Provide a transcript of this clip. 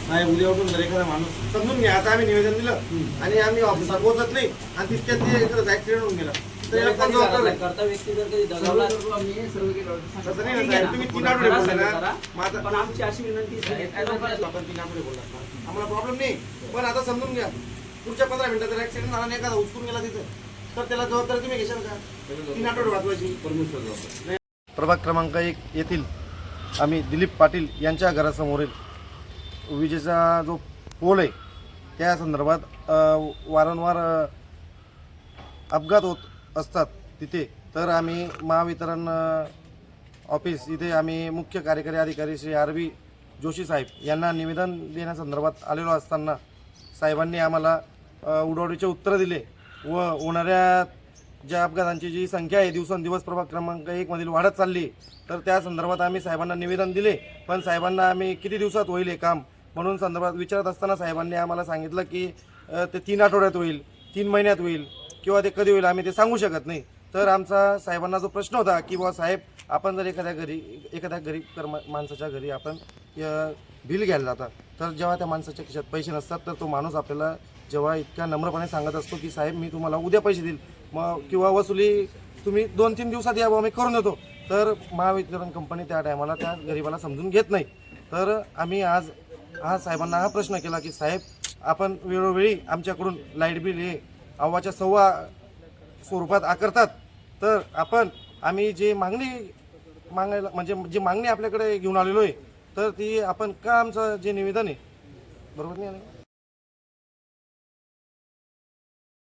नाही उद्या उठून जर एखादा माणूस समजून घ्या, आता आम्ही निवेदन दिलं आणि आम्ही ऑफिसला पोहोचत नाही आणि तितक्यात ते इकडे ऍक्सिडेंट होऊन गेला तर याला कोण जबाबदार आहे? करता व्यक्ती जर कधी दगावला तसं नाही ना साहेब, तुम्ही 3 आठवडे बोलले ना, मग आता पण आमची अशी विनंती आपण 3 आठवडे बोललात ना, आम्हाला प्रॉब्लेम नाही, पण आता समजून घ्या पुढच्या 15 मिनिटात जर ऍक्सिडेंट झाला नाही, एखादा उचकून गेला तिथं तर त्याला जबाबदारी तुम्ही घेशाल का? 3 आठवडे वाचवायची. प्रभाग क्रमांक 1 येथील आम्ही दिलीप पाटील यांच्या घरासमोरील विजेचा जो पोल आहे त्या संदर्भात वारंवार अपघात होत असतात तिथे, तर आम्ही महावितरण ऑफिस इथे आम्ही मुख्य कार्यकारी अधिकारी श्री RB जोशी साहेब यांना निवेदन देण्यासंदर्भात आलेलो असताना साहेबांनी आम्हाला उडवडीचे उत्तरं दिले व होणाऱ्या ज्या अपघातांची जी संख्या आहे दिवसेंदिवस प्रभाग क्रमांक 1 मधील वाढत चालली, तर त्या संदर्भात आम्ही साहेबांना निवेदन दिले, पण साहेबांना आम्ही किती दिवसात होईल हे काम म्हणून संदर्भात विचारत असताना साहेबांनी आम्हाला सांगितलं की ते 3 आठवड्यात होईल, 3 महिन्यात होईल किंवा ते कधी होईल आम्ही ते सांगू शकत नाही. तर आमचा साहेबांना जो प्रश्न होता की बुवा साहेब, आपण जर एखाद्या गरीब माणसाच्या घरी आपण बिल घ्यायला जातात, तर जेव्हा त्या माणसाच्या खिशात पैसे नसतात तर तो माणूस आपल्याला जेव्हा इतक्या नम्रपणे सांगत असतो की साहेब मी तुम्हाला उद्या पैसे देईल मग किंवा वसुली तुम्ही 2-3 दिवसात या मी करून देतो, तर महावितरण कंपनी त्या टायमाला त्या गरीबाला समजून घेत नाही. तर आम्ही आज साहेबांना हा प्रश्न केला की साहेब, आपण वेळोवेळी आमच्याकडून लाईट बिल हे अव्वाच्या सव्वा स्वरूपात आकारतात, तर आम्ही जे मागायला म्हणजे जी मागणी आपल्याकडे घेऊन आलेलो आहे तर ती आपण का आमचं जे निवेदन आहे बरोबर नाही आलं